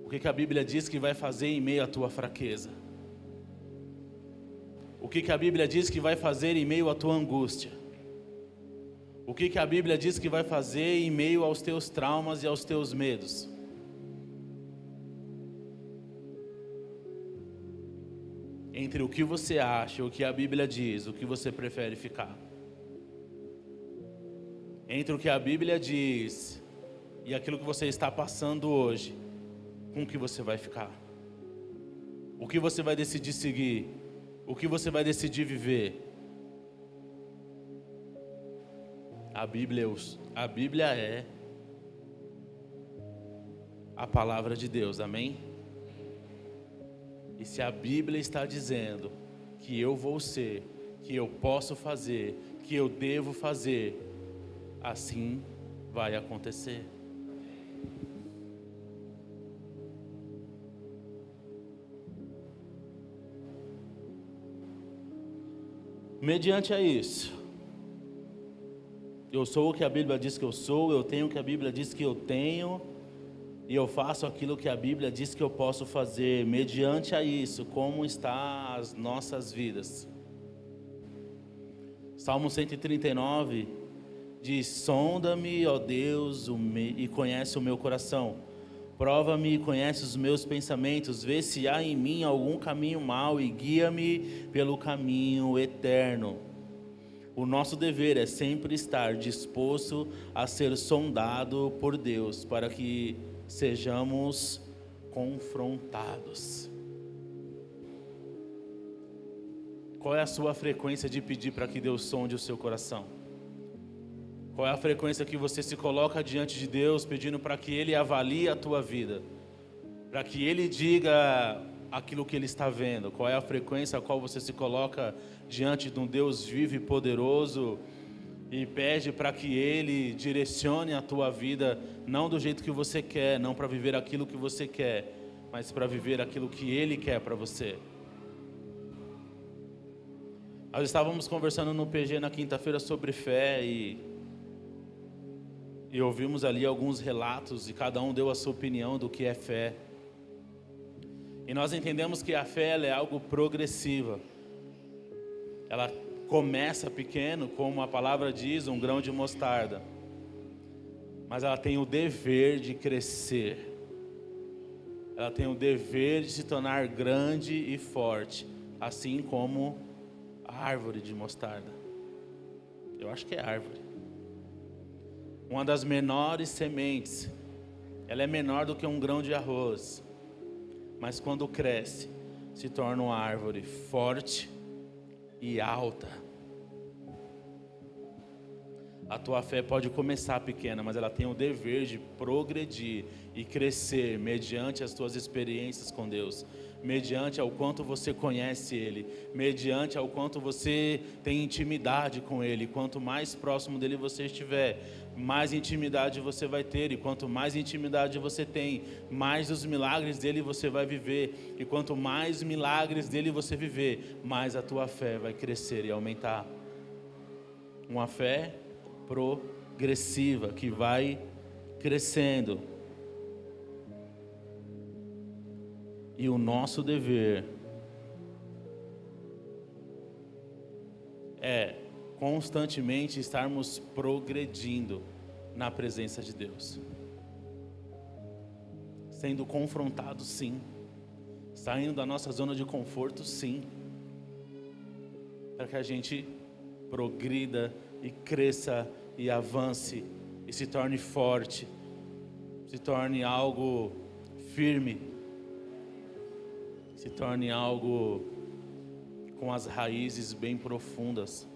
O que a Bíblia diz que vai fazer em meio à tua fraqueza? O que a Bíblia diz que vai fazer em meio à tua angústia? O que a Bíblia diz que vai fazer em meio aos teus traumas e aos teus medos? Entre o que você acha, o que a Bíblia diz, o que você prefere ficar? Entre o que a Bíblia diz e aquilo que você está passando hoje, com o que você vai ficar? O que você vai decidir seguir? O que você vai decidir viver? A Bíblia é a palavra de Deus, amém? E se a Bíblia está dizendo que eu vou ser, que eu posso fazer, que eu devo fazer, assim vai acontecer. Mediante a isso, eu sou o que a Bíblia diz que eu sou, eu tenho o que a Bíblia diz que eu tenho, e eu faço aquilo que a Bíblia diz que eu posso fazer. Mediante a isso, como está as nossas vidas? Salmo 139 diz: sonda-me, ó Deus, e conhece o meu coração. Prova-me e conhece os meus pensamentos. Vê se há em mim algum caminho mau e guia-me pelo caminho eterno. O nosso dever é sempre estar disposto a ser sondado por Deus, para que sejamos confrontados. Qual é a sua frequência de pedir para que Deus sonde o seu coração? Qual é a frequência que você se coloca diante de Deus pedindo para que Ele avalie a tua vida? Para que Ele diga aquilo que Ele está vendo? Qual é a frequência a qual você se coloca diante de um Deus vivo e poderoso e pede para que Ele direcione a tua vida, não do jeito que você quer, não para viver aquilo que você quer, mas para viver aquilo que Ele quer para você? Nós estávamos conversando no PG na quinta-feira sobre fé e ouvimos ali alguns relatos e cada um deu a sua opinião do que é fé. E nós entendemos que a fé ela é algo progressiva. Ela começa pequeno, como a palavra diz, um grão de mostarda. Mas ela tem o dever de crescer. Ela tem o dever de se tornar grande e forte, assim como a árvore de mostarda. Eu acho que é árvore. Uma das menores sementes, ela é menor do que um grão de arroz, mas quando cresce, se torna uma árvore forte e alta. A tua fé pode começar pequena, mas ela tem o dever de progredir e crescer mediante as tuas experiências com Deus, mediante ao quanto você conhece Ele, mediante ao quanto você tem intimidade com Ele. Quanto mais próximo dEle você estiver, mais intimidade você vai ter, e quanto mais intimidade você tem, mais os milagres dEle você vai viver, e quanto mais milagres dEle você viver, mais a tua fé vai crescer e aumentar. Uma fé progressiva que vai crescendo. E o nosso dever é constantemente estarmos progredindo na presença de Deus, sendo confrontados, sim, saindo da nossa zona de conforto, sim, para que a gente progrida e cresça e avance e se torne forte, se torne algo firme, se torne algo com as raízes bem profundas.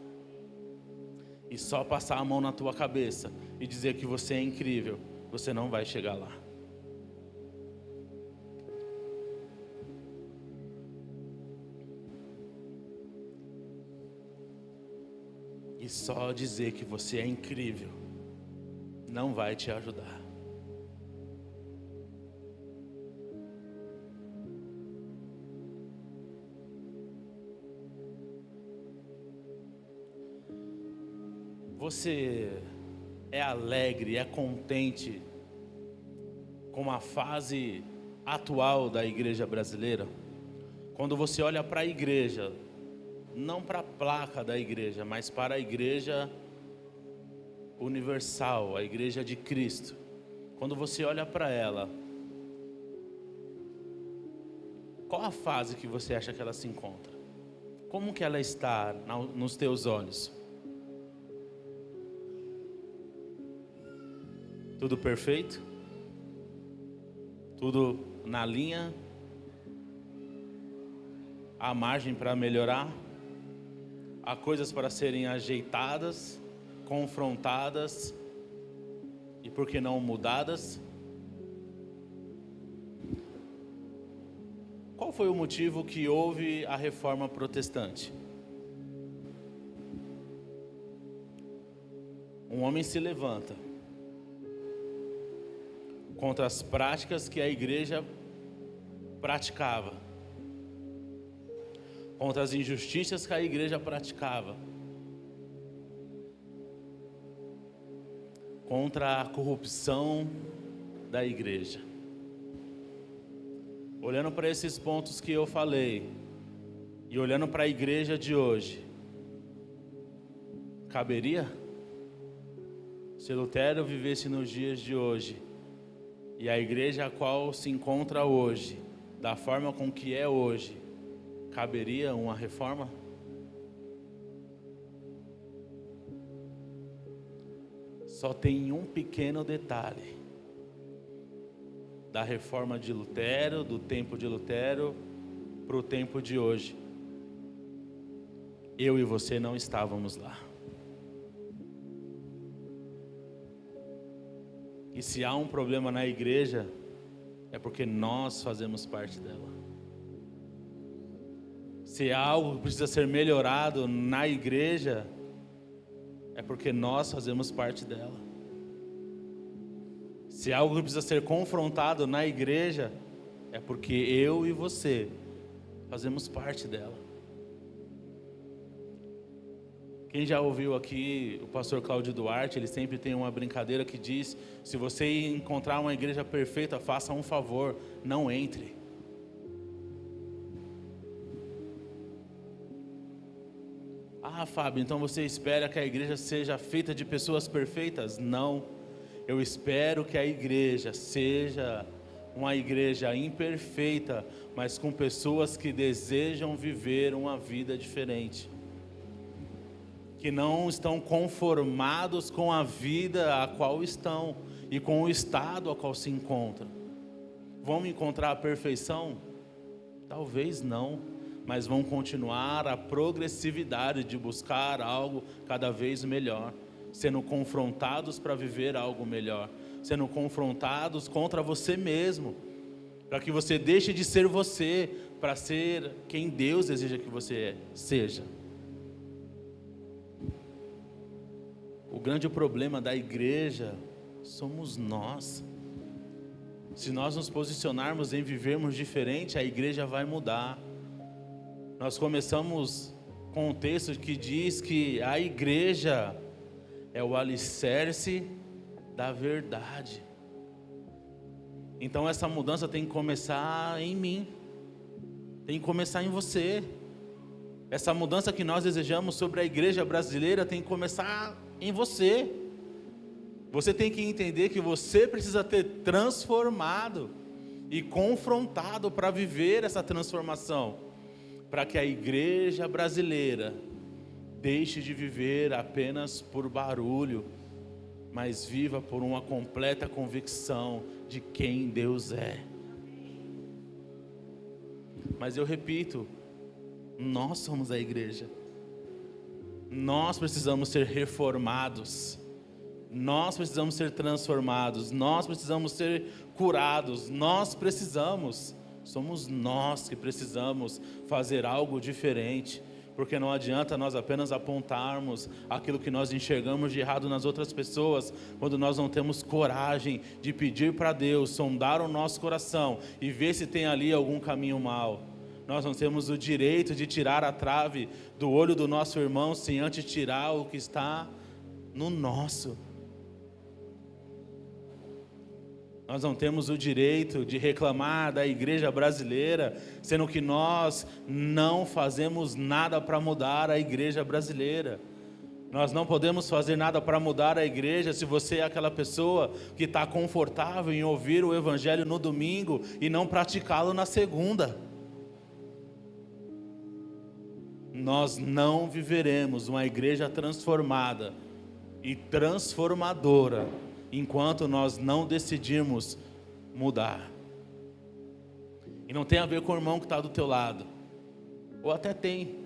E só passar a mão na tua cabeça e dizer que você é incrível, você não vai chegar lá. E só dizer que você é incrível não vai te ajudar. Você é alegre, é contente com a fase atual da igreja brasileira, quando você olha para a igreja, não para a placa da igreja, mas para a igreja universal, a igreja de Cristo, quando você olha para ela, qual a fase que você acha que ela se encontra? Como que ela está nos teus olhos? Tudo perfeito? Tudo na linha? Há margem para melhorar? Há coisas para serem ajeitadas, confrontadas e, por que não, mudadas? Qual foi o motivo que houve a reforma protestante? Um homem se levanta contra as práticas que a igreja praticava, contra as injustiças que a igreja praticava, contra a corrupção da igreja. Olhando para esses pontos que eu falei e olhando para a igreja de hoje, caberia? Se Lutero vivesse nos dias de hoje e a igreja a qual se encontra hoje, da forma com que é hoje, caberia uma reforma? Só tem um pequeno detalhe da reforma de Lutero, do tempo de Lutero para o tempo de hoje. Eu e você não estávamos lá. E se há um problema na igreja, é porque nós fazemos parte dela. Se há algo que precisa ser melhorado na igreja, é porque nós fazemos parte dela. Se há algo que precisa ser confrontado na igreja, é porque eu e você fazemos parte dela. Quem já ouviu aqui o pastor Cláudio Duarte, ele sempre tem uma brincadeira que diz: se você encontrar uma igreja perfeita, faça um favor, não entre. Ah, Fábio, então você espera que a igreja seja feita de pessoas perfeitas? Não, eu espero que a igreja seja uma igreja imperfeita, mas com pessoas que desejam viver uma vida diferente, que não estão conformados com a vida a qual estão e com o estado a qual se encontram. Vão encontrar a perfeição? Talvez não, mas vão continuar a progressividade de buscar algo cada vez melhor, sendo confrontados para viver algo melhor, sendo confrontados contra você mesmo, para que você deixe de ser você, para ser quem Deus deseja que você seja. O grande problema da igreja somos nós. Se nós nos posicionarmos em vivermos diferente, a igreja vai mudar. Nós começamos com um texto que diz que a igreja é o alicerce da verdade. Então essa mudança tem que começar em mim, tem que começar em você. Essa mudança que nós desejamos sobre a igreja brasileira tem que começar em você. Você tem que entender que você precisa ter transformado e confrontado para viver essa transformação, para que a igreja brasileira deixe de viver apenas por barulho, mas viva por uma completa convicção de quem Deus é. Mas eu repito, nós somos a igreja. Nós precisamos ser reformados. Nós precisamos ser transformados. Nós precisamos ser curados. Somos nós que precisamos fazer algo diferente. Porque não adianta nós apenas apontarmos aquilo que nós enxergamos de errado nas outras pessoas, quando nós não temos coragem de pedir para Deus sondar o nosso coração e ver se tem ali algum caminho mau. Nós não temos o direito de tirar a trave do olho do nosso irmão sem antes tirar o que está no nosso. Nós não temos o direito de reclamar da igreja brasileira, sendo que nós não fazemos nada para mudar a igreja brasileira. Nós não podemos fazer nada para mudar a igreja se você é aquela pessoa que está confortável em ouvir o evangelho no domingo e não praticá-lo na segunda. Nós não viveremos uma igreja transformada e transformadora enquanto nós não decidirmos mudar. E não tem a ver com o irmão que está do teu lado, ou até tem,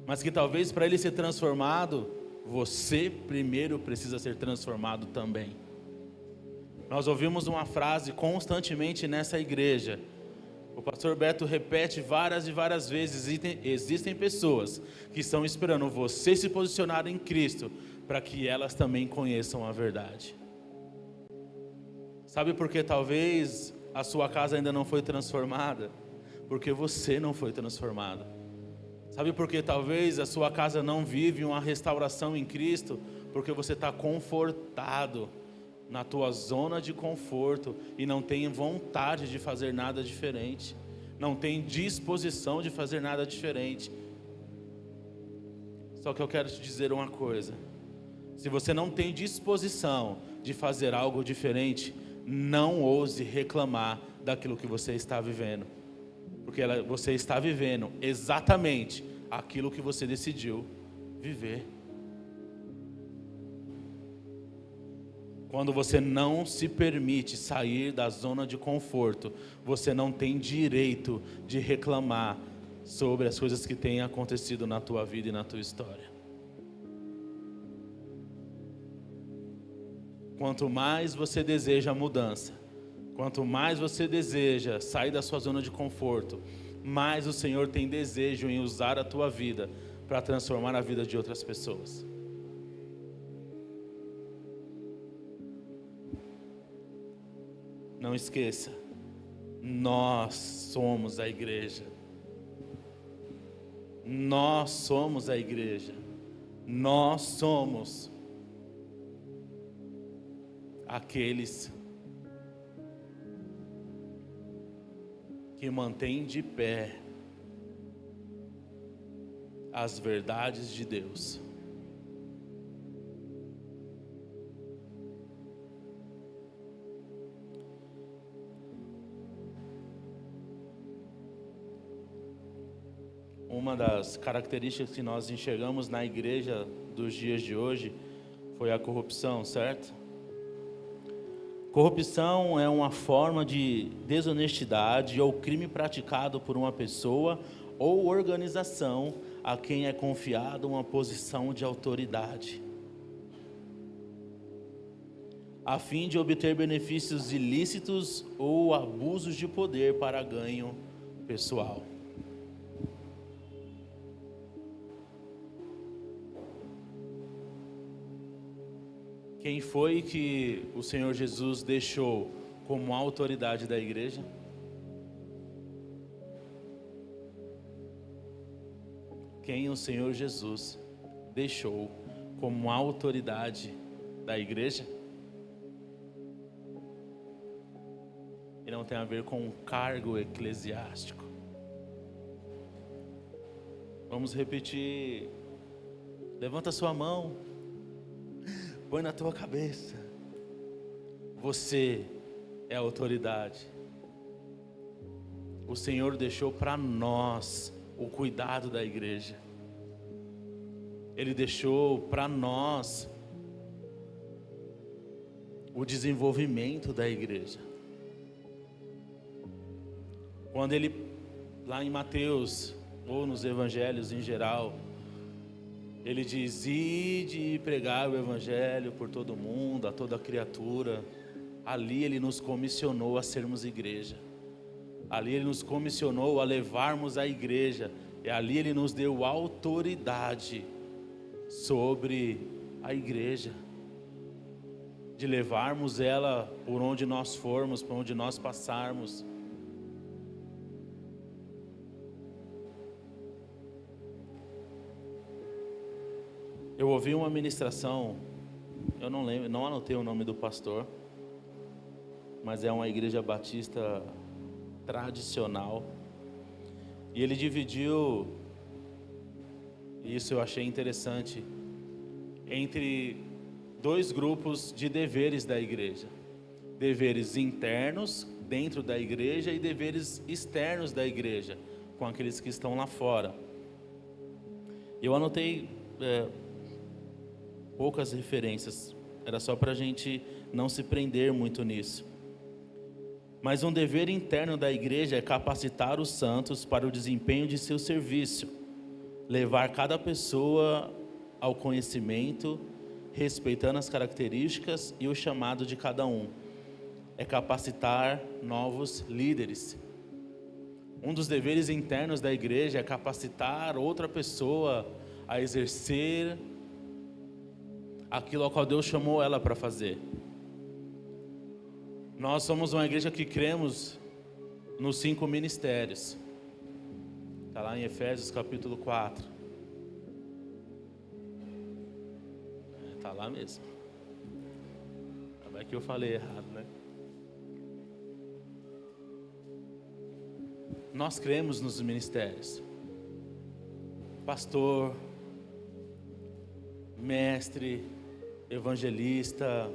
mas que talvez para ele ser transformado, você primeiro precisa ser transformado também. Nós ouvimos uma frase constantemente nessa igreja, o pastor Beto repete várias e várias vezes: existem pessoas que estão esperando você se posicionar em Cristo, para que elas também conheçam a verdade. Sabe por que talvez a sua casa ainda não foi transformada? Porque você não foi transformado. Sabe por que talvez a sua casa não vive uma restauração em Cristo? Porque você está confortado na tua zona de conforto e não tem vontade de fazer nada diferente, não tem disposição de fazer nada diferente. Só que eu quero te dizer uma coisa: se você não tem disposição de fazer algo diferente, não ouse reclamar daquilo que você está vivendo, porque você está vivendo exatamente aquilo que você decidiu viver. Quando você não se permite sair da zona de conforto, você não tem direito de reclamar sobre as coisas que têm acontecido na tua vida e na tua história. Quanto mais você deseja mudança, quanto mais você deseja sair da sua zona de conforto, mais o Senhor tem desejo em usar a tua vida para transformar a vida de outras pessoas. Não esqueça, nós somos a igreja. Nós somos a igreja. Nós somos aqueles que mantêm de pé as verdades de Deus. Uma das características que nós enxergamos na igreja dos dias de hoje foi a corrupção, certo? Corrupção é uma forma de desonestidade ou crime praticado por uma pessoa ou organização a quem é confiada uma posição de autoridade, a fim de obter benefícios ilícitos ou abusos de poder para ganho pessoal. Quem foi que o Senhor Jesus deixou como autoridade da igreja? Quem o Senhor Jesus deixou como autoridade da igreja? E não tem a ver com um cargo eclesiástico. Vamos repetir. Levanta sua mão. Põe na tua cabeça. Você é a autoridade. O Senhor deixou para nós o cuidado da igreja. Ele deixou para nós o desenvolvimento da igreja. Quando ele, lá em Mateus, ou nos evangelhos em geral, ele diz: ide pregar o evangelho por todo mundo, a toda criatura. Ali ele nos comissionou a sermos igreja. Ali ele nos comissionou a levarmos a igreja. E ali ele nos deu autoridade sobre a igreja, de levarmos ela por onde nós formos, por onde nós passarmos. Eu ouvi uma ministração, eu não lembro, não anotei o nome do pastor, mas é uma igreja batista tradicional. E ele dividiu, isso eu achei interessante, entre dois grupos de deveres da igreja: deveres internos dentro da igreja e deveres externos da igreja, com aqueles que estão lá fora. Eu anotei poucas referências, era só para a gente não se prender muito nisso. Mas um dever interno da igreja é capacitar os santos para o desempenho de seu serviço, levar cada pessoa ao conhecimento, respeitando as características e o chamado de cada um. É capacitar novos líderes. Um dos deveres internos da igreja é capacitar outra pessoa a exercer aquilo ao qual Deus chamou ela para fazer. Nós somos uma igreja que cremos nos 5 ministérios. Está lá em Efésios capítulo 4. Está lá mesmo. Vai que eu falei errado, né? Nós cremos nos ministérios: pastor, mestre, evangelista,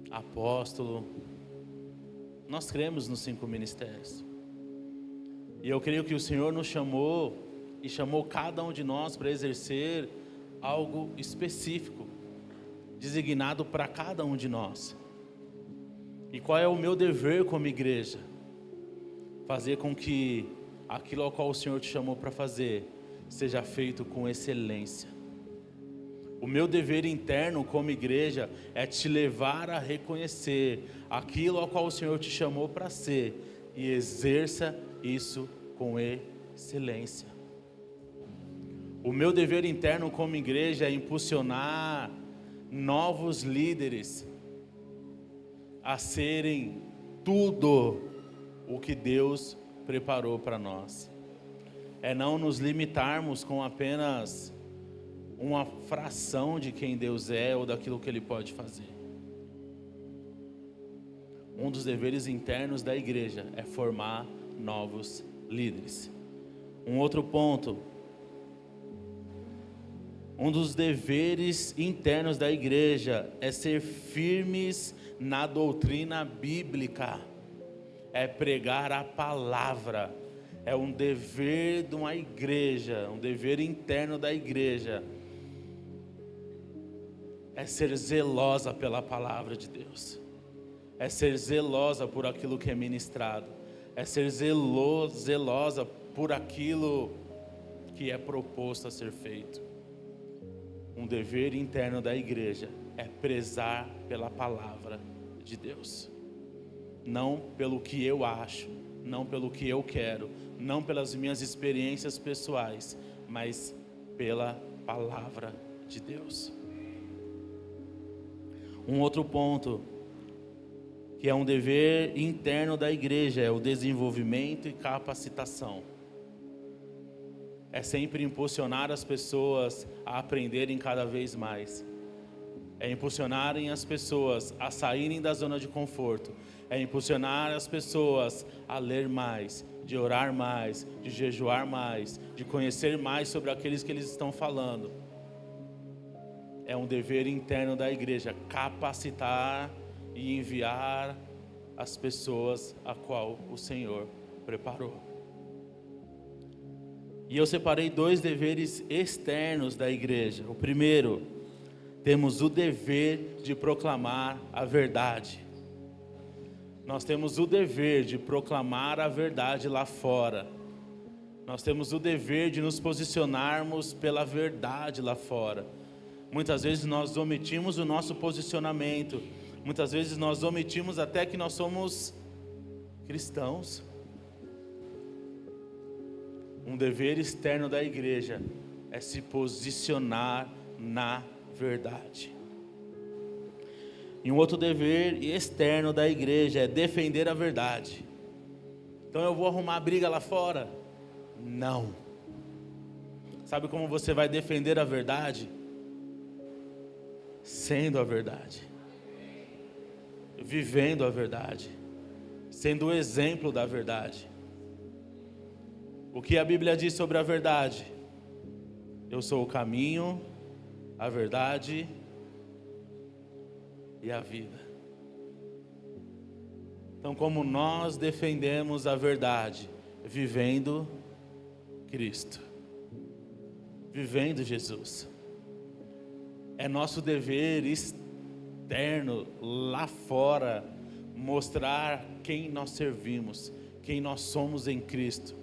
apóstolo. Nós cremos nos 5 ministérios. E eu creio que o Senhor nos chamou e chamou cada um de nós para exercer algo específico, designado para cada um de nós. E qual é o meu dever como igreja? Fazer com que aquilo ao qual o Senhor te chamou para fazer seja feito com excelência. O meu dever interno como igreja é te levar a reconhecer aquilo ao qual o Senhor te chamou para ser e exerça isso com excelência. O meu dever interno como igreja é impulsionar novos líderes a serem tudo o que Deus preparou para nós. É não nos limitarmos com apenas uma fração de quem Deus é ou daquilo que Ele pode fazer. Um dos deveres internos da igreja é formar novos líderes. Um outro ponto: um dos deveres internos da igreja é ser firmes na doutrina bíblica, é pregar a palavra. É um dever de uma igreja, um dever interno da igreja, é ser zelosa pela palavra de Deus, é ser zelosa por aquilo que é ministrado, é ser zelosa por aquilo que é proposto a ser feito. Um dever interno da igreja é prezar pela palavra de Deus, não pelo que eu acho, não pelo que eu quero, não pelas minhas experiências pessoais, mas pela palavra de Deus. Um outro ponto, que é um dever interno da igreja, é o desenvolvimento e capacitação. É sempre impulsionar as pessoas a aprenderem cada vez mais. É impulsionarem as pessoas a saírem da zona de conforto. É impulsionar as pessoas a ler mais, de orar mais, de jejuar mais, de conhecer mais sobre aqueles que eles estão falando. É um dever interno da igreja capacitar e enviar as pessoas a qual o Senhor preparou. E eu separei 2 deveres externos da igreja. O primeiro, temos o dever de proclamar a verdade. Nós temos o dever de proclamar a verdade lá fora. Nós temos o dever de nos posicionarmos pela verdade lá fora. Muitas vezes nós omitimos o nosso posicionamento. Muitas vezes nós omitimos até que nós somos cristãos. Um dever externo da igreja é se posicionar na verdade. E um outro dever externo da igreja é defender a verdade. Então eu vou arrumar briga lá fora? Não. Sabe como você vai defender a verdade? Sendo a verdade. vivendo a verdade, sendo o exemplo da verdade. O que a Bíblia diz sobre a verdade? Eu sou o caminho, a verdade e a vida. Então, como nós defendemos a verdade? Vivendo Cristo, vivendo Jesus. É nosso dever externo, lá fora, mostrar quem nós servimos, quem nós somos em Cristo,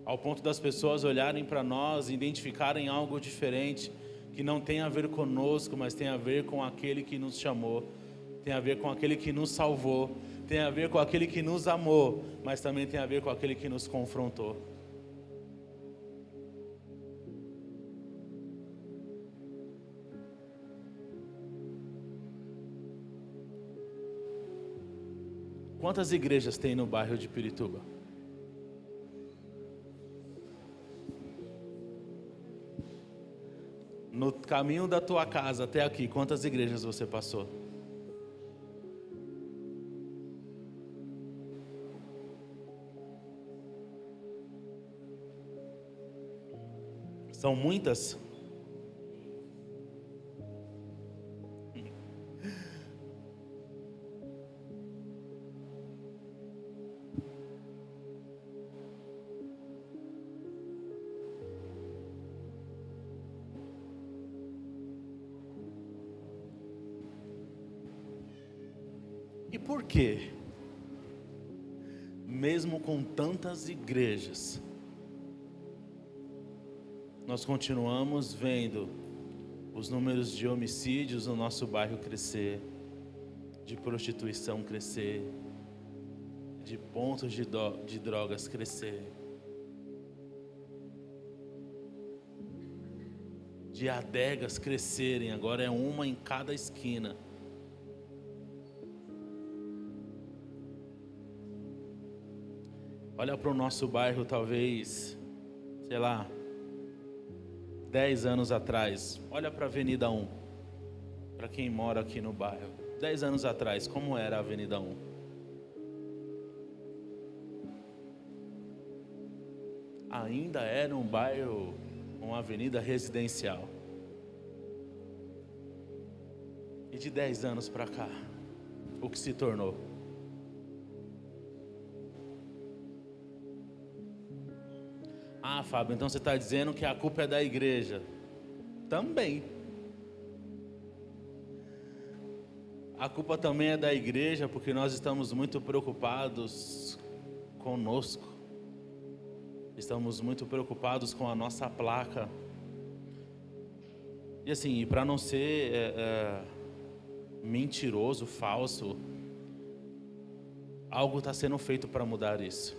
ao ponto das pessoas olharem para nós e identificarem algo diferente, que não tem a ver conosco, mas tem a ver com aquele que nos chamou, tem a ver com aquele que nos salvou, tem a ver com aquele que nos amou, mas também tem a ver com aquele que nos confrontou. Quantas igrejas tem no bairro de Pirituba? No caminho da tua casa até aqui, quantas igrejas você passou? São muitas? E por quê? Mesmo com tantas igrejas, nós continuamos vendo os números de homicídios no nosso bairro crescer, de prostituição crescer, de pontos de drogas crescer, de adegas crescerem, agora é uma em cada esquina. Olha para o nosso bairro, talvez, sei lá, 10 anos atrás. Olha para a Avenida 1, para quem mora aqui no bairro. 10 anos atrás, como era a Avenida 1? Ainda era um bairro, uma avenida residencial. E de 10 anos para cá, o que se tornou? Ah, Fábio, então você está dizendo que a culpa é da igreja? Também. A culpa também é da igreja, porque nós estamos muito preocupados conosco. Estamos muito preocupados com a nossa placa. E assim, para não ser mentiroso, falso, algo está sendo feito para mudar isso.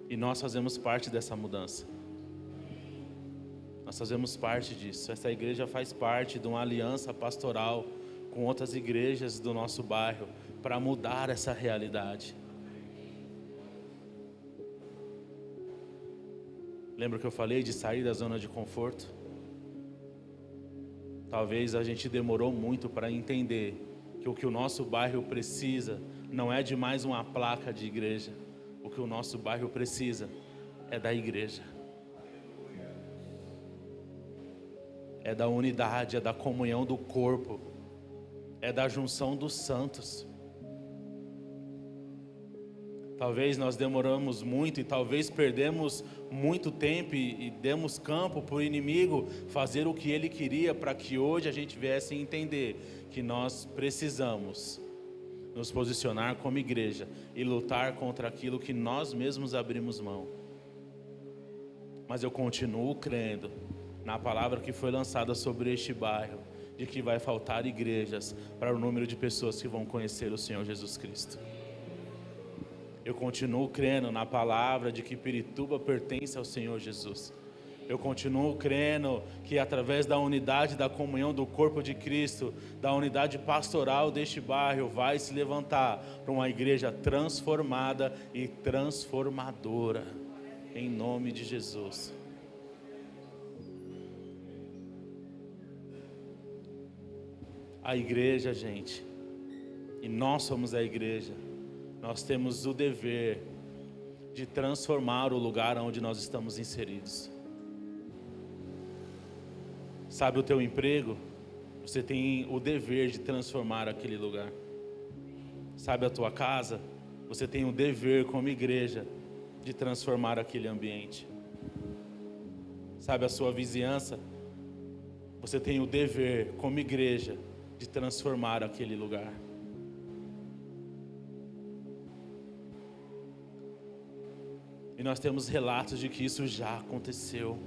E nós fazemos parte dessa mudança. Nós fazemos parte disso. Essa igreja faz parte de uma aliança pastoral com outras igrejas do nosso bairro para mudar essa realidade. Lembra que eu falei de sair da zona de conforto? Talvez a gente demorou muito para entender que o que o nosso bairro precisa não é de mais uma placa de igreja. O que o nosso bairro precisa é da igreja. É da unidade, é da comunhão do corpo, é da junção dos santos. Talvez nós demoramos muito e talvez perdemos muito tempo e demos campo para o inimigo fazer o que ele queria, para que hoje a gente viesse a entender que nós precisamos nos posicionar como igreja e lutar contra aquilo que nós mesmos abrimos mão. Mas eu continuo crendo na palavra que foi lançada sobre este bairro, de que vai faltar igrejas para o número de pessoas que vão conhecer o Senhor Jesus Cristo. Eu continuo crendo na palavra de que Pirituba pertence ao Senhor Jesus. Eu continuo crendo que através da unidade, da comunhão do corpo de Cristo, da unidade pastoral deste bairro, vai se levantar para uma igreja transformada e transformadora, em nome de Jesus. A igreja, gente, E nós somos a igreja. Nós temos o dever de transformar o lugar onde nós estamos inseridos. Sabe o teu emprego? Você tem o dever de transformar aquele lugar. Sabe a tua casa? Você tem o dever como igreja de transformar aquele ambiente. Sabe a sua vizinhança? Você tem o dever como igreja de transformar aquele lugar. E nós temos relatos de que isso já aconteceu.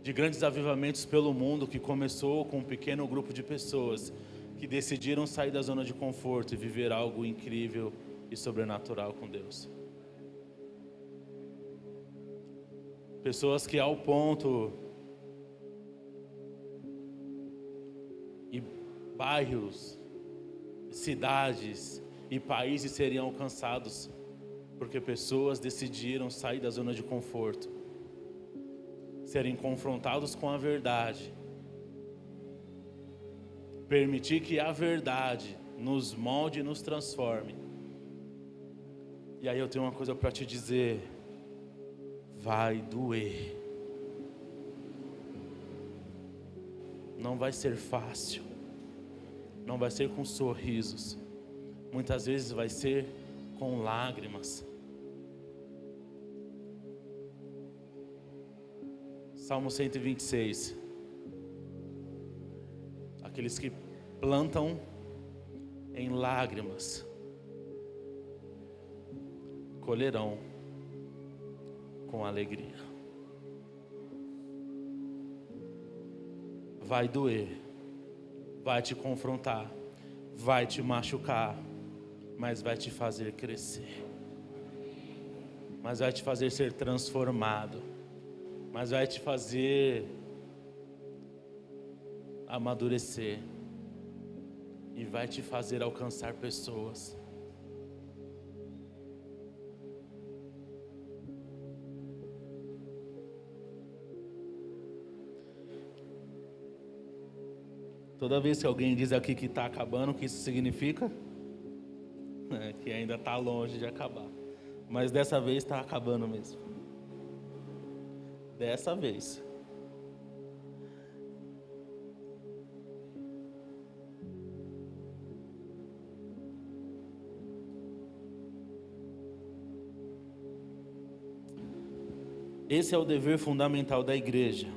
De grandes avivamentos pelo mundo que começou com um pequeno grupo de pessoas que decidiram sair da zona de conforto e viver algo incrível e sobrenatural com Deus. Pessoas que ao ponto e bairros, cidades e países seriam alcançados porque pessoas decidiram sair da zona de conforto, serem confrontados com a verdade, permitir que a verdade nos molde e nos transforme. E aí eu tenho uma coisa para te dizer: vai doer. Não vai ser fácil, não vai ser com sorrisos, muitas vezes vai ser com lágrimas. Salmo 126. Aqueles que plantam em lágrimas colherão com alegria. Vai doer, vai te confrontar, vai te machucar, mas vai te fazer crescer, mas vai te fazer ser transformado, mas vai te fazer amadurecer e vai te fazer alcançar pessoas. Toda vez que alguém diz aqui que está acabando, o que isso significa? Que ainda está longe de acabar. Mas dessa vez está acabando mesmo. Dessa vez. Esse é o dever fundamental da igreja.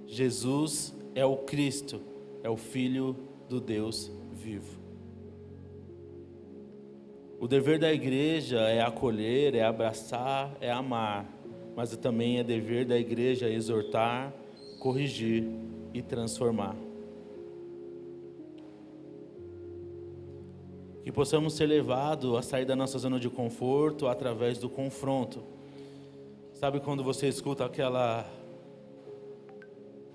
Jesus é o Cristo, é o Filho do Deus vivo. O dever da igreja é acolher, é abraçar, é amar, mas também é dever da igreja exortar, corrigir e transformar. Que possamos ser levados a sair da nossa zona de conforto através do confronto. Sabe quando você escuta aquela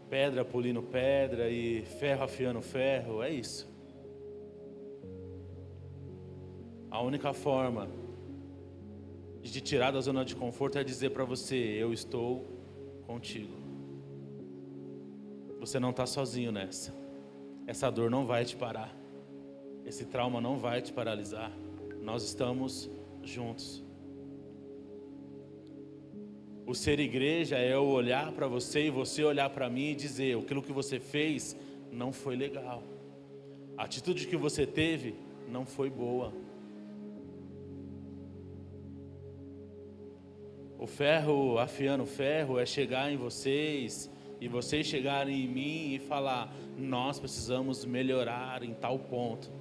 pedra polindo pedra e ferro afiando ferro? É isso. A única forma de te tirar da zona de conforto é dizer para você: eu estou contigo. Você não está sozinho nessa. Essa dor não vai te parar. Esse trauma não vai te paralisar. Nós estamos juntos. O ser igreja é eu olhar para você e você olhar para mim e dizer: aquilo que você fez não foi legal. A atitude que você teve não foi boa. O ferro afiando ferro é chegar em vocês e vocês chegarem em mim e falar: nós precisamos melhorar em tal ponto.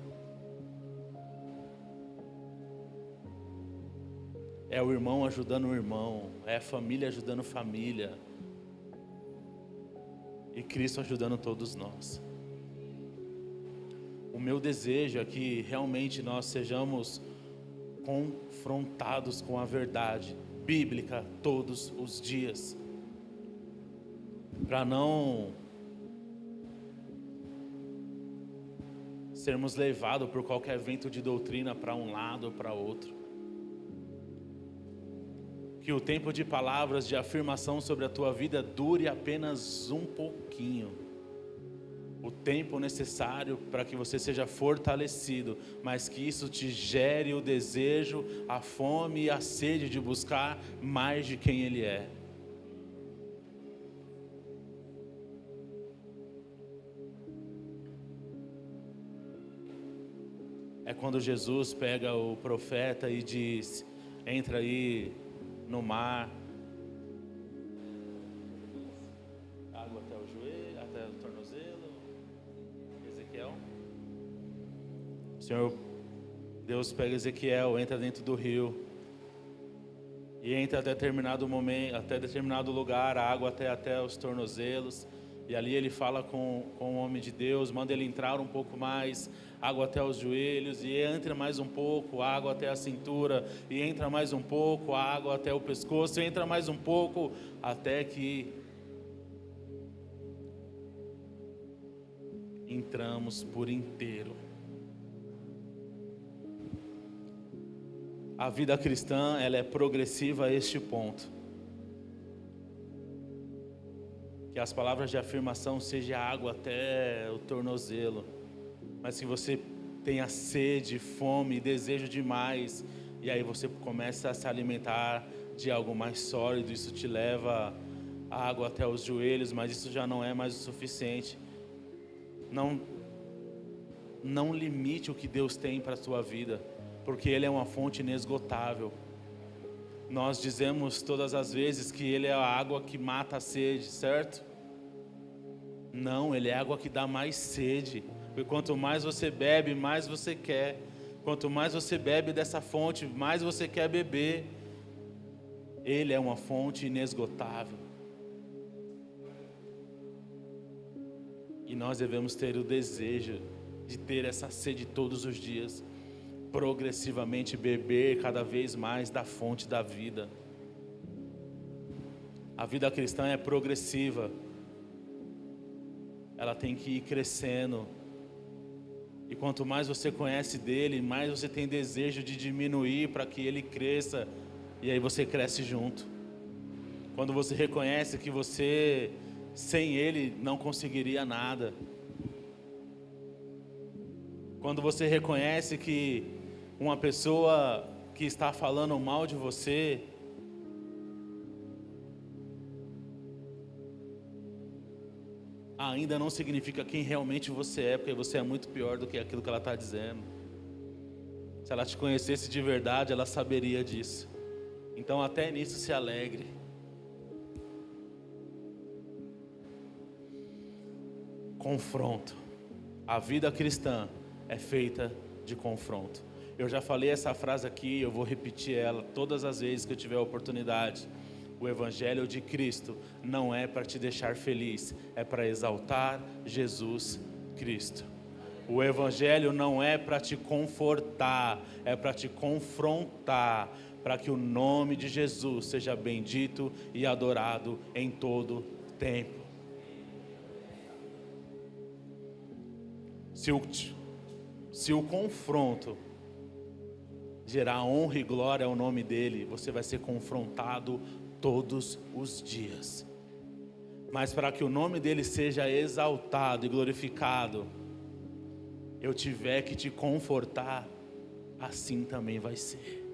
É o irmão ajudando o irmão, é a família ajudando a família, e Cristo ajudando todos nós. O meu desejo é que realmente nós sejamos confrontados com a verdade bíblica todos os dias, para não sermos levados por qualquer vento de doutrina para um lado ou para outro. Que o tempo de palavras de afirmação sobre a tua vida dure apenas um pouquinho. o tempo necessário para que você seja fortalecido, mas que isso te gere o desejo, a fome e a sede de buscar mais de quem Ele é. É quando Jesus pega o profeta e diz: entra aí no mar, água até o joelho, até o tornozelo. Ezequiel. Senhor, Deus pega Ezequiel, entra dentro do rio e entra até determinado momento, até determinado lugar, a água até os tornozelos. E ali ele fala com o homem de Deus, manda ele entrar um pouco mais, água até os joelhos, e entra mais um pouco, água até a cintura, e entra mais um pouco, água até o pescoço, e entra mais um pouco, até que entramos por inteiro. A vida cristã, ela é progressiva a este ponto. Que as palavras de afirmação sejam água até o tornozelo, mas que você tenha sede, fome, desejo de mais, e aí você começa a se alimentar de algo mais sólido. Isso te leva a água até os joelhos, mas isso já não é mais o suficiente. Não limite o que Deus tem para a sua vida, porque Ele é uma fonte inesgotável. Nós dizemos todas as vezes que Ele é a água que mata a sede, certo? Não, Ele é a água que dá mais sede, porque quanto mais você bebe, mais você quer. Quanto mais você bebe dessa fonte, mais você quer beber. Ele é uma fonte inesgotável. E nós devemos ter o desejo de ter essa sede todos os dias, progressivamente beber cada vez mais da fonte da vida. A vida cristã é progressiva. Ela tem que ir crescendo. E quanto mais você conhece dele, mais você tem desejo de diminuir para que ele cresça. E aí você cresce junto. Quando você reconhece que você, sem ele, não conseguiria nada. Quando você reconhece que uma pessoa que está falando mal de você, ainda não significa quem realmente você é, porque você é muito pior do que aquilo que ela está dizendo. Se ela te conhecesse de verdade, ela saberia disso. Então até nisso se alegre. Confronto. A vida cristã é feita de confronto. Eu já falei essa frase aqui, eu vou repetir ela todas as vezes que eu tiver a oportunidade. O Evangelho de Cristo não é para te deixar feliz, é para exaltar Jesus Cristo. O Evangelho não é para te confortar, é para te confrontar, para que o nome de Jesus seja bendito e adorado em todo tempo. Se o confronto gerar honra e glória ao nome dele, você vai ser confrontado todos os dias. Mas para que o nome dele seja exaltado e glorificado, eu tiver que te confortar, assim também vai ser.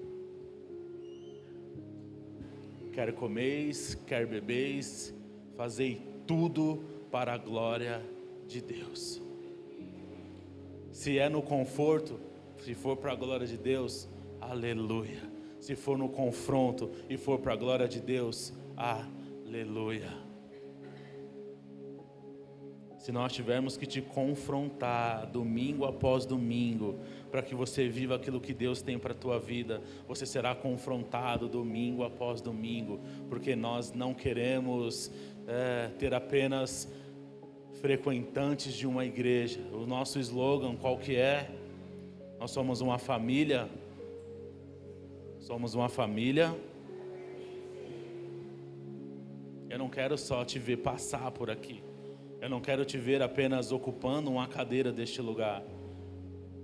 Quer comeis, quer bebeis, fazei tudo para a glória de Deus. Se é no conforto, se for para a glória de Deus, aleluia. Se for no confronto e for para a glória de Deus, aleluia. Se nós tivermos que te confrontar domingo após domingo, para que você viva aquilo que Deus tem para a tua vida, você será confrontado domingo após domingo, porque nós não queremos ter apenas frequentantes de uma igreja. O nosso slogan qual que é? Nós somos uma família. Somos uma família. Eu não quero só te ver passar por aqui. Eu não quero te ver apenas ocupando uma cadeira deste lugar.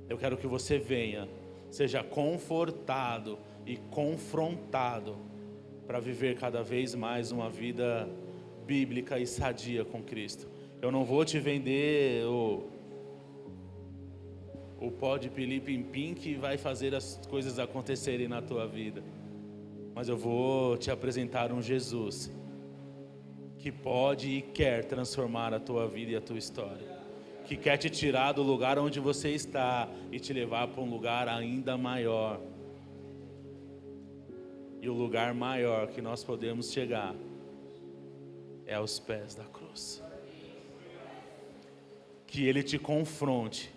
Eu quero que você venha, seja confortado e confrontado para viver cada vez mais uma vida bíblica e sadia com Cristo. Eu não vou te vender o pó de pilim-pim-pim que vai fazer as coisas acontecerem na tua vida. Mas eu vou te apresentar um Jesus que pode e quer transformar a tua vida e a tua história. Que quer te tirar do lugar onde você está e te levar para um lugar ainda maior. E o lugar maior que nós podemos chegar é aos pés da cruz. Que Ele te confronte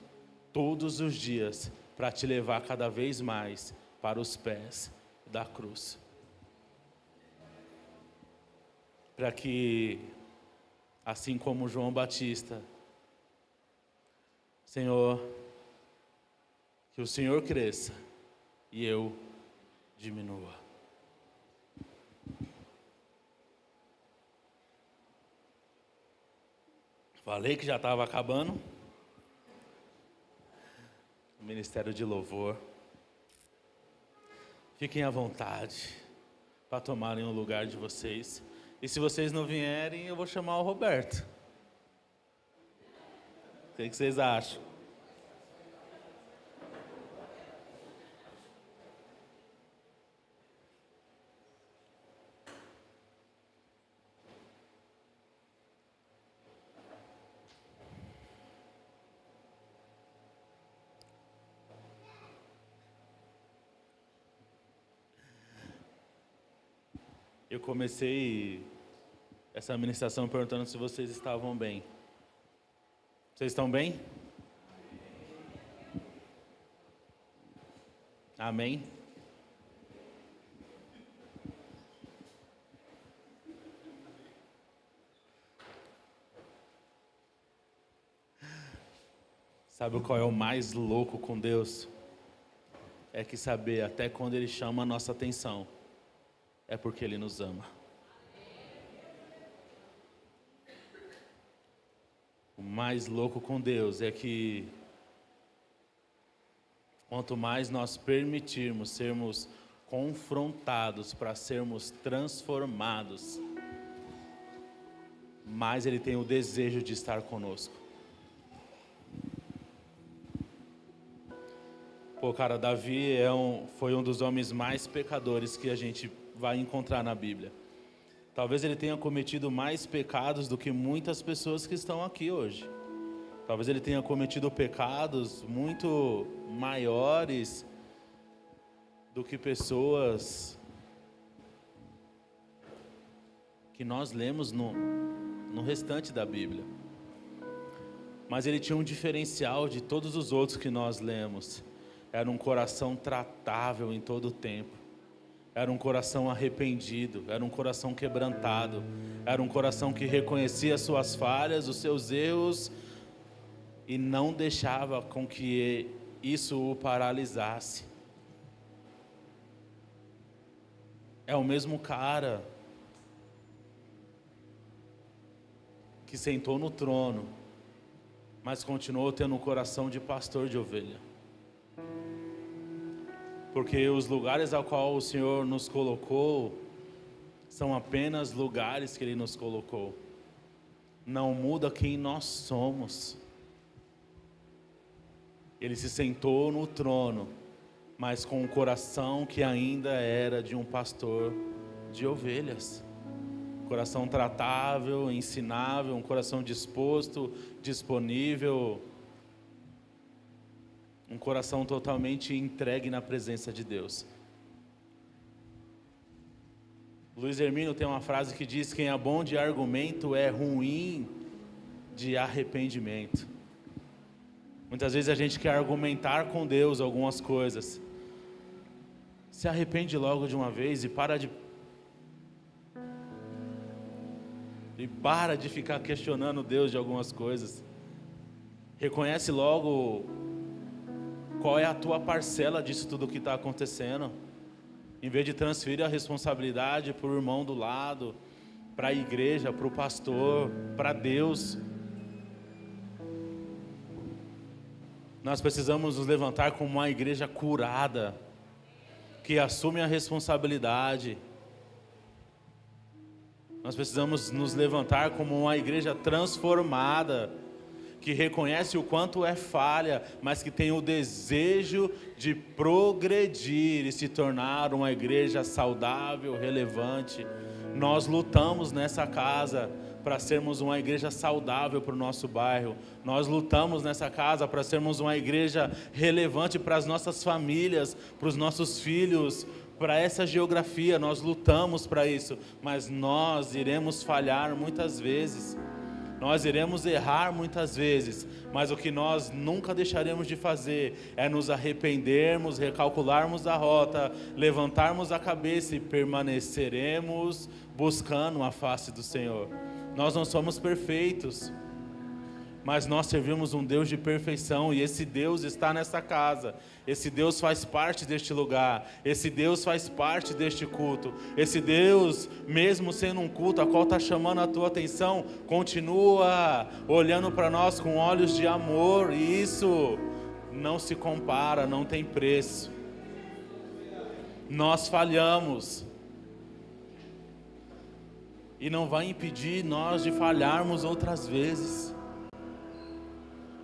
todos os dias para te levar cada vez mais para os pés da cruz. Para que, assim como João Batista, Senhor, que o Senhor cresça e eu diminua. Falei que já estava acabando. O Ministério de Louvor. Fiquem à vontade para tomarem o lugar de vocês. E se vocês não vierem, eu vou chamar o Roberto. O que vocês acham? Eu comecei essa ministração perguntando se vocês estavam bem. Vocês estão bem? Amém? Sabe qual é o mais louco com Deus? É que saber até quando Ele chama a nossa atenção é porque Ele nos ama. O mais louco com Deus é que quanto mais nós permitirmos sermos confrontados para sermos transformados, mais Ele tem o desejo de estar conosco. Pô, cara, Davi foi um dos homens mais pecadores que a gente vai encontrar na Bíblia. Talvez ele tenha cometido mais pecados do que muitas pessoas que estão aqui hoje. Talvez ele tenha cometido pecados muito maiores do que pessoas que nós lemos no restante da Bíblia. Mas ele tinha um diferencial de todos os outros que nós lemos. Era um coração tratável em todo o tempo. Era um coração arrependido, era um coração quebrantado, era um coração que reconhecia as suas falhas, os seus erros e não deixava com que isso o paralisasse. É o mesmo cara que sentou no trono, mas continuou tendo um coração de pastor de ovelha. Porque os lugares ao qual o Senhor nos colocou são apenas lugares que Ele nos colocou. Não muda quem nós somos. Ele se sentou no trono, mas com um coração que ainda era de um pastor de ovelhas. Coração tratável, ensinável, um coração disposto, disponível. Um coração totalmente entregue na presença de Deus. Luiz Hermínio tem uma frase que diz: quem é bom de argumento é ruim de arrependimento. Muitas vezes a gente quer argumentar com Deus algumas coisas. Se arrepende logo de uma vez e para de ficar questionando Deus de algumas coisas. Reconhece logo qual é a tua parcela disso tudo que está acontecendo. Em vez de transferir a responsabilidade para o irmão do lado, para a igreja, para o pastor, para Deus. Nós precisamos nos levantar como uma igreja curada, que assume a responsabilidade. Nós precisamos nos levantar como uma igreja transformada, que reconhece o quanto é falha, mas que tem o desejo de progredir e se tornar uma igreja saudável, relevante. Nós lutamos nessa casa para sermos uma igreja saudável para o nosso bairro. Nós lutamos nessa casa para sermos uma igreja relevante para as nossas famílias, para os nossos filhos, para essa geografia. Nós lutamos para isso, mas nós iremos falhar muitas vezes. Nós iremos errar muitas vezes, mas o que nós nunca deixaremos de fazer é nos arrependermos, recalcularmos a rota, levantarmos a cabeça e permaneceremos buscando a face do Senhor. Nós não somos perfeitos, mas nós servimos um Deus de perfeição, e esse Deus está nessa casa. Esse Deus faz parte deste lugar, esse Deus faz parte deste culto. Esse Deus, mesmo sendo um culto a qual está chamando a tua atenção, continua olhando para nós com olhos de amor, e isso não se compara, não tem preço. Nós falhamos, e não vai impedir nós de falharmos outras vezes.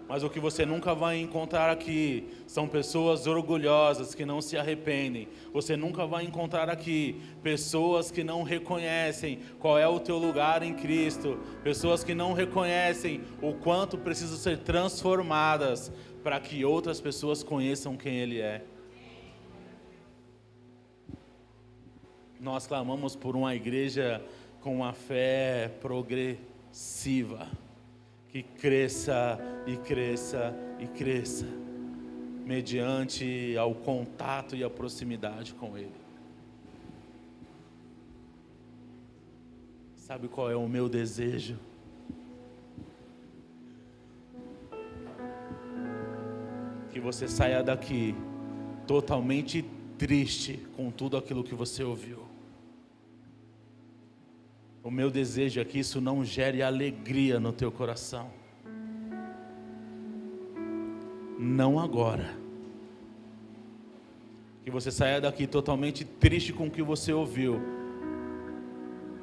Mas o que você nunca vai encontrar aqui são pessoas orgulhosas que não se arrependem. Você nunca vai encontrar aqui pessoas que não reconhecem qual é o teu lugar em Cristo. Pessoas que não reconhecem o quanto precisam ser transformadas para que outras pessoas conheçam quem Ele é. Nós clamamos por uma igreja com uma fé progressiva, que cresça e cresça e cresça, mediante ao contato e a proximidade com Ele. Sabe qual é o meu desejo? Que você saia daqui totalmente triste com tudo aquilo que você ouviu. O meu desejo é que isso não gere alegria no teu coração. Não agora. Que você saia daqui totalmente triste com o que você ouviu,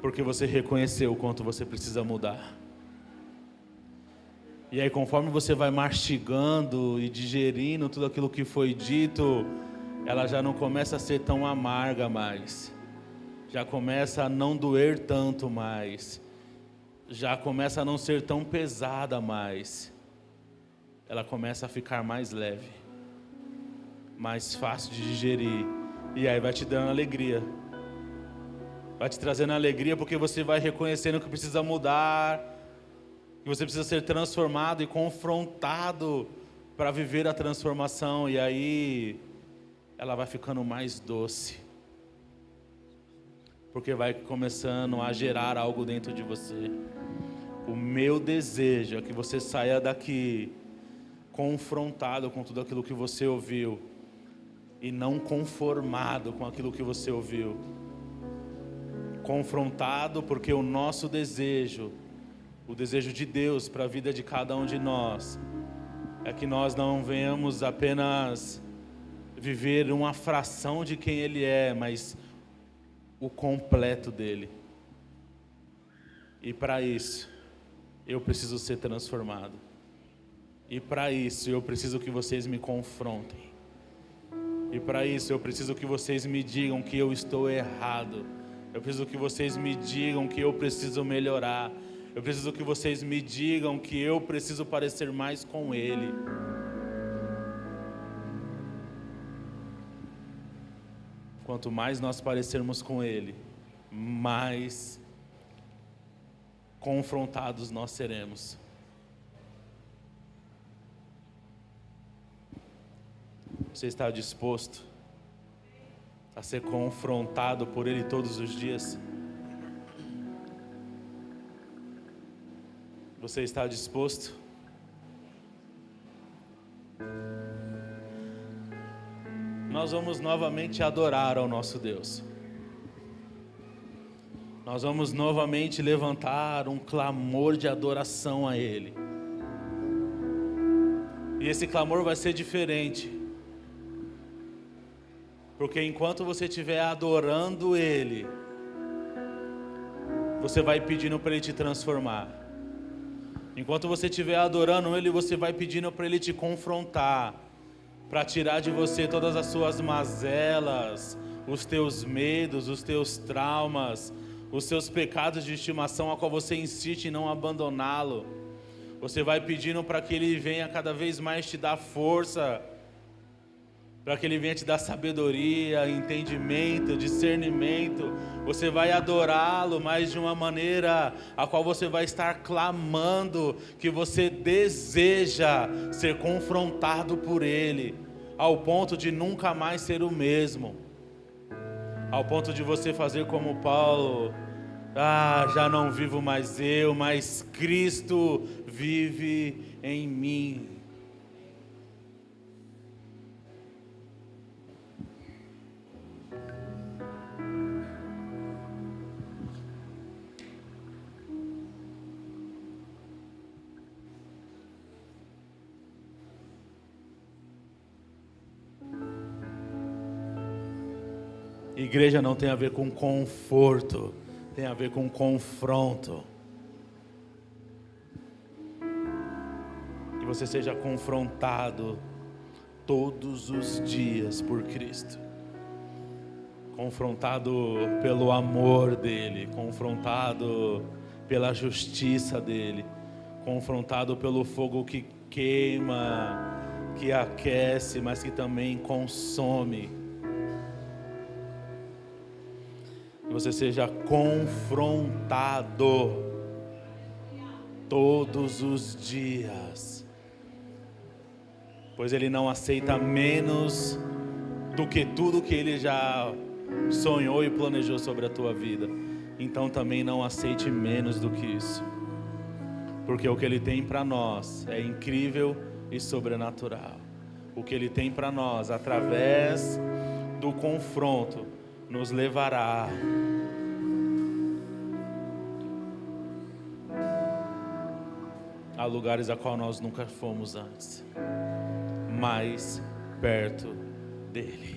porque você reconheceu o quanto você precisa mudar. E aí, conforme você vai mastigando e digerindo tudo aquilo que foi dito, ela já não começa a ser tão amarga mais. Já começa a não doer tanto mais, já começa a não ser tão pesada mais, ela começa a ficar mais leve, mais fácil de digerir, e aí vai te dando alegria, vai te trazendo alegria, porque você vai reconhecendo que precisa mudar, que você precisa ser transformado e confrontado para viver a transformação, e aí ela vai ficando mais doce, porque vai começando a gerar algo dentro de você. O meu desejo é que você saia daqui confrontado com tudo aquilo que você ouviu e não conformado com aquilo que você ouviu. Confrontado, porque o nosso desejo, o desejo de Deus para a vida de cada um de nós, é que nós não venhamos apenas viver uma fração de quem Ele é, mas o completo dele. E para isso eu preciso ser transformado, e para isso eu preciso que vocês me confrontem, e para isso eu preciso que vocês me digam que eu estou errado, eu preciso que vocês me digam que eu preciso melhorar, eu preciso que vocês me digam que eu preciso parecer mais com Ele. Quanto mais nós parecermos com Ele, mais confrontados nós seremos. Você está disposto a ser confrontado por Ele todos os dias? Você está disposto? Nós vamos novamente adorar ao nosso Deus. Nós vamos novamente levantar um clamor de adoração a Ele. E esse clamor vai ser diferente. Porque enquanto você estiver adorando Ele, você vai pedindo para Ele te transformar. Enquanto você estiver adorando Ele, você vai pedindo para Ele te confrontar, para tirar de você todas as suas mazelas, os teus medos, os teus traumas, os seus pecados de estimação, a qual você insiste em não abandoná-lo. Você vai pedindo para que Ele venha cada vez mais te dar força, para que Ele venha te dar sabedoria, entendimento, discernimento. Você vai adorá-lo, mas de uma maneira a qual você vai estar clamando que você deseja ser confrontado por Ele, ao ponto de nunca mais ser o mesmo, ao ponto de você fazer como Paulo: já não vivo mais eu, mas Cristo vive em mim. Igreja não tem a ver com conforto, tem a ver com confronto. Que você seja confrontado todos os dias por Cristo. Confrontado pelo amor dEle, confrontado pela justiça dEle, confrontado pelo fogo que queima, que aquece, mas que também consome. Que você seja confrontado todos os dias, pois Ele não aceita menos do que tudo que Ele já sonhou e planejou sobre a tua vida. Então também não aceite menos do que isso, porque o que Ele tem para nós é incrível e sobrenatural. O que Ele tem para nós através do confronto nos levará a lugares a qual nós nunca fomos antes, mais perto dEle.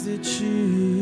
De ti.